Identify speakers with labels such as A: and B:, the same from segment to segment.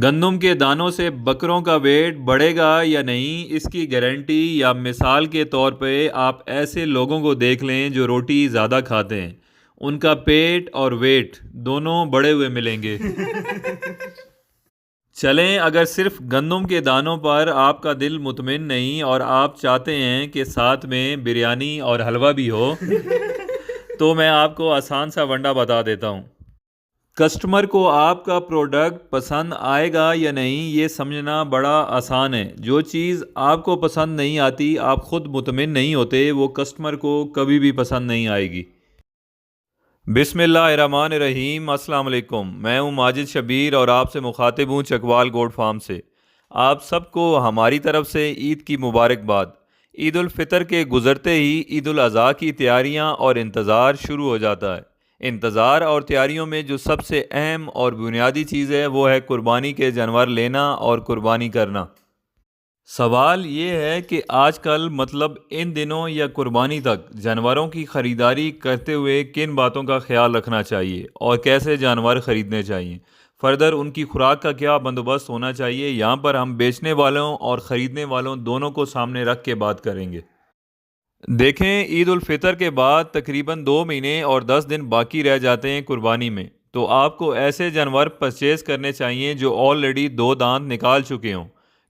A: گندم کے دانوں سے بکروں کا ویٹ بڑھے گا یا نہیں، اس کی گارنٹی یا مثال کے طور پہ آپ ایسے لوگوں کو دیکھ لیں جو روٹی زیادہ کھاتے ہیں، ان کا پیٹ اور ویٹ دونوں بڑے ہوئے ملیں گے۔ چلیں، اگر صرف گندم کے دانوں پر آپ کا دل مطمئن نہیں اور آپ چاہتے ہیں کہ ساتھ میں بریانی اور حلوہ بھی ہو تو میں آپ کو آسان سا ونڈا بتا دیتا ہوں۔ کسٹمر کو آپ کا پروڈکٹ پسند آئے گا یا نہیں یہ سمجھنا بڑا آسان ہے۔ جو چیز آپ کو پسند نہیں آتی، آپ خود مطمئن نہیں ہوتے، وہ کسٹمر کو کبھی بھی پسند نہیں آئے گی۔ بسم اللہ الرحمن الرحیم۔ السلام علیکم، میں ہوں ماجد شبیر اور آپ سے مخاطب ہوں چکوال گوڈ فارم سے۔ آپ سب کو ہماری طرف سے عید کی مبارکباد۔ عید الفطر کے گزرتے ہی عید الاضحیٰ کی تیاریاں اور انتظار شروع ہو جاتا ہے۔ انتظار اور تیاریوں میں جو سب سے اہم اور بنیادی چیز ہے وہ ہے قربانی کے جانور لینا اور قربانی کرنا۔ سوال یہ ہے کہ آج کل ان دنوں یا قربانی تک جانوروں کی خریداری کرتے ہوئے کن باتوں کا خیال رکھنا چاہیے اور کیسے جانور خریدنے چاہیے، فردر ان کی خوراک کا کیا بندوبست ہونا چاہیے۔ یہاں پر ہم بیچنے والوں اور خریدنے والوں دونوں کو سامنے رکھ کے بات کریں گے۔ دیکھیں، عید الفطر کے بعد تقریباً 2 مہینے اور 10 دن باقی رہ جاتے ہیں قربانی میں، تو آپ کو ایسے جانور پرچیز کرنے چاہیے جو آلریڈی 2 دانت نکال چکے ہوں،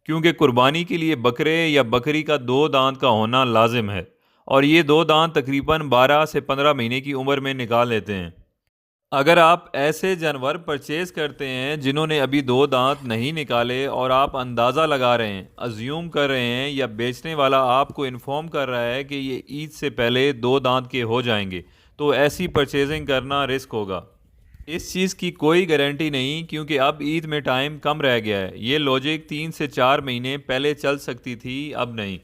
A: کیونکہ قربانی کے لیے بکرے یا بکری کا 2 دانت کا ہونا لازم ہے، اور یہ 2 دانت تقریباً 12 سے 15 مہینے کی عمر میں نکال لیتے ہیں۔ اگر آپ ایسے جانور پرچیز کرتے ہیں جنہوں نے ابھی 2 دانت نہیں نکالے اور آپ اندازہ لگا رہے ہیں، ازیوم کر رہے ہیں، یا بیچنے والا آپ کو انفارم کر رہا ہے کہ یہ عید سے پہلے 2 دانت کے ہو جائیں گے، تو ایسی پرچیزنگ کرنا رسک ہوگا۔ اس چیز کی کوئی گارنٹی نہیں، کیونکہ اب عید میں ٹائم کم رہ گیا ہے۔ یہ لاجک 3 سے 4 مہینے پہلے چل سکتی تھی، اب نہیں۔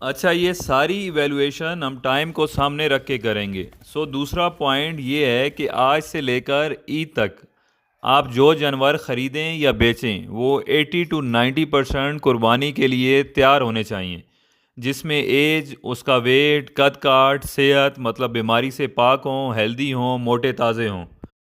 A: اچھا، یہ ساری ایویلویشن ہم ٹائم کو سامنے رکھ کے کریں گے۔ دوسرا پوائنٹ یہ ہے کہ آج سے لے کر عید تک آپ جو جانور خریدیں یا بیچیں وہ 80 to 90% قربانی کے لیے تیار ہونے چاہیے، جس میں ایج، اس کا ویٹ، قد کاٹ، صحت بیماری سے پاک ہوں، ہیلدی ہوں، موٹے تازے ہوں۔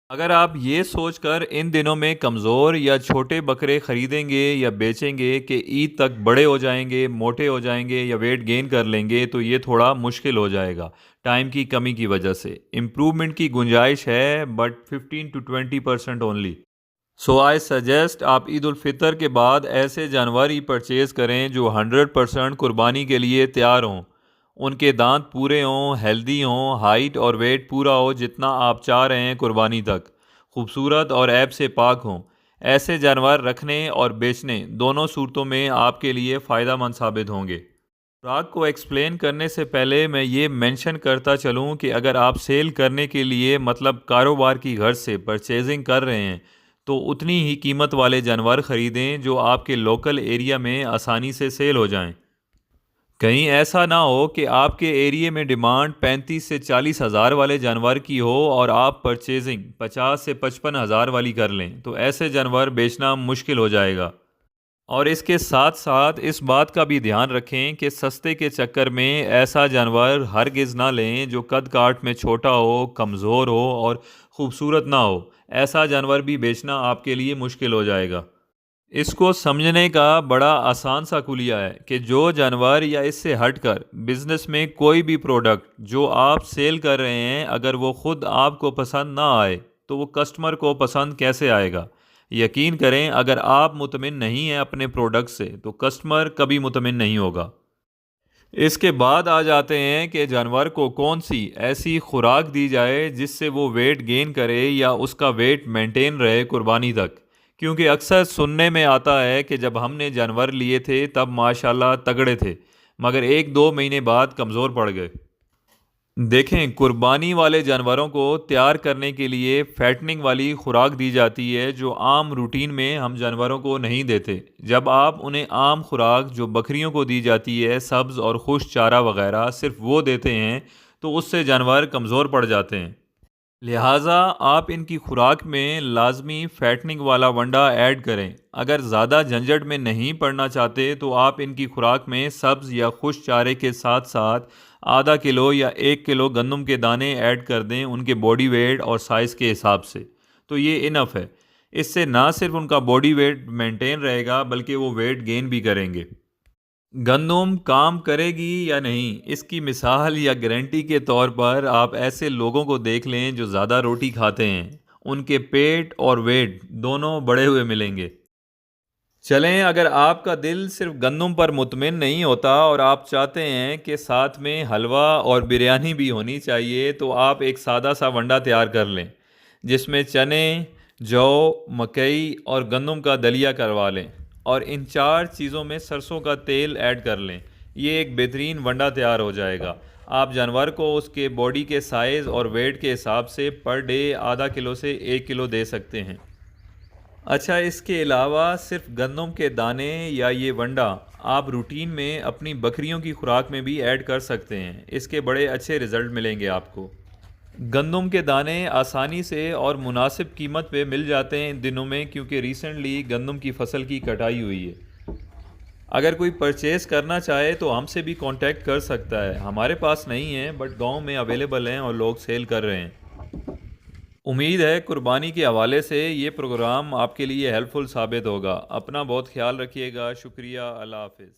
A: اگر آپ یہ سوچ کر ان دنوں میں کمزور یا چھوٹے بکرے خریدیں گے یا بیچیں گے کہ عید تک بڑے ہو جائیں گے، موٹے ہو جائیں گے یا ویٹ گین کر لیں گے، تو یہ تھوڑا مشکل ہو جائے گا ٹائم کی کمی کی وجہ سے۔ امپرومنٹ کی گنجائش ہے، but 15 to 20% only. I suggest آپ عید الفطر کے بعد ایسے جانور ہی پرچیز کریں جو 100% قربانی کے لیے تیار ہوں، ان کے دانت پورے ہوں، ہیلدی ہوں، ہائٹ اور ویٹ پورا ہو جتنا آپ چاہ رہے ہیں قربانی تک، خوبصورت اور عیب سے پاک ہوں۔ ایسے جانور رکھنے اور بیچنے دونوں صورتوں میں آپ کے لیے فائدہ مند ثابت ہوں گے۔ خوراک کو ایکسپلین کرنے سے پہلے میں یہ مینشن کرتا چلوں کہ اگر آپ سیل کرنے کے لیے کاروبار کی غرض سے پرچیزنگ کر رہے ہیں تو اتنی ہی قیمت والے جانور خریدیں جو آپ کے لوکل ایریا میں آسانی سے سیل ہو جائیں۔ کہیں ایسا نہ ہو کہ آپ کے ایریے میں ڈیمانڈ 35 سے 40 ہزار والے جانور کی ہو اور آپ پرچیزنگ 50 سے 55 ہزار والی کر لیں، تو ایسے جانور بیچنا مشکل ہو جائے گا۔ اور اس کے ساتھ ساتھ اس بات کا بھی دھیان رکھیں کہ سستے کے چکر میں ایسا جانور ہرگز نہ لیں جو قد کاٹ میں چھوٹا ہو، کمزور ہو اور خوبصورت نہ ہو۔ ایسا جانور بھی بیچنا آپ کے لیے مشکل ہو جائے گا۔ اس کو سمجھنے کا بڑا آسان سا کلیہ ہے کہ جو جانور یا اس سے ہٹ کر بزنس میں کوئی بھی پروڈکٹ جو آپ سیل کر رہے ہیں، اگر وہ خود آپ کو پسند نہ آئے تو وہ کسٹمر کو پسند کیسے آئے گا؟ یقین کریں، اگر آپ مطمئن نہیں ہیں اپنے پروڈکٹ سے تو کسٹمر کبھی مطمئن نہیں ہوگا۔ اس کے بعد آ جاتے ہیں کہ جانور کو کون سی ایسی خوراک دی جائے جس سے وہ ویٹ گین کرے یا اس کا ویٹ مینٹین رہے قربانی تک، کیونکہ اکثر سننے میں آتا ہے کہ جب ہم نے جانور لیے تھے تب ماشاءاللہ تگڑے تھے، مگر 1-2 مہینے بعد کمزور پڑ گئے۔ دیکھیں، قربانی والے جانوروں کو تیار کرنے کے لیے فیٹننگ والی خوراک دی جاتی ہے جو عام روٹین میں ہم جانوروں کو نہیں دیتے۔ جب آپ انہیں عام خوراک جو بکریوں کو دی جاتی ہے، سبز اور خشک چارہ وغیرہ، صرف وہ دیتے ہیں تو اس سے جانور کمزور پڑ جاتے ہیں۔ لہٰذا آپ ان کی خوراک میں لازمی فیٹننگ والا ونڈا ایڈ کریں۔ اگر زیادہ جھنجھٹ میں نہیں پڑنا چاہتے تو آپ ان کی خوراک میں سبز یا خشک چارے کے ساتھ ساتھ ½ کلو یا 1 کلو گندم کے دانے ایڈ کر دیں، ان کے باڈی ویٹ اور سائز کے حساب سے، تو یہ انف ہے۔ اس سے نہ صرف ان کا باڈی ویٹ مینٹین رہے گا بلکہ وہ ویٹ گین بھی کریں گے۔ گندم کام کرے گی یا نہیں، اس کی مثال یا گارنٹی کے طور پر آپ ایسے لوگوں کو دیکھ لیں جو زیادہ روٹی کھاتے ہیں، ان کے پیٹ اور ویٹ دونوں بڑھے ہوئے ملیں گے۔ چلیں، اگر آپ کا دل صرف گندم پر مطمئن نہیں ہوتا اور آپ چاہتے ہیں کہ ساتھ میں حلوہ اور بریانی بھی ہونی چاہیے، تو آپ ایک سادہ سا ونڈا تیار کر لیں جس میں چنے، جو، مکئی اور گندم کا دلیا کروا لیں، اور ان 4 چیزوں میں سرسوں کا تیل ایڈ کر لیں۔ یہ ایک بہترین ونڈا تیار ہو جائے گا۔ آپ جانور کو اس کے باڈی کے سائز اور ویٹ کے حساب سے پر ڈے ½ کلو سے 1 کلو دے سکتے ہیں۔ اچھا، اس کے علاوہ صرف گندم کے دانے یا یہ ونڈا آپ روٹین میں اپنی بکریوں کی خوراک میں بھی ایڈ کر سکتے ہیں۔ اس کے بڑے اچھے رزلٹ ملیں گے آپ کو۔ گندم کے دانے آسانی سے اور مناسب قیمت پہ مل جاتے ہیں ان دنوں میں، کیونکہ ریسنٹلی گندم کی فصل کی کٹائی ہوئی ہے۔ اگر کوئی پرچیز کرنا چاہے تو ہم سے بھی کانٹیکٹ کر سکتا ہے۔ ہمارے پاس نہیں ہے بٹ گاؤں میں اویلیبل ہیں اور لوگ سیل کر رہے ہیں۔ امید ہے قربانی کے حوالے سے یہ پروگرام آپ کے لیے ہیلپ فل ثابت ہوگا۔ اپنا بہت خیال رکھیے گا۔ شکریہ۔ اللہ حافظ۔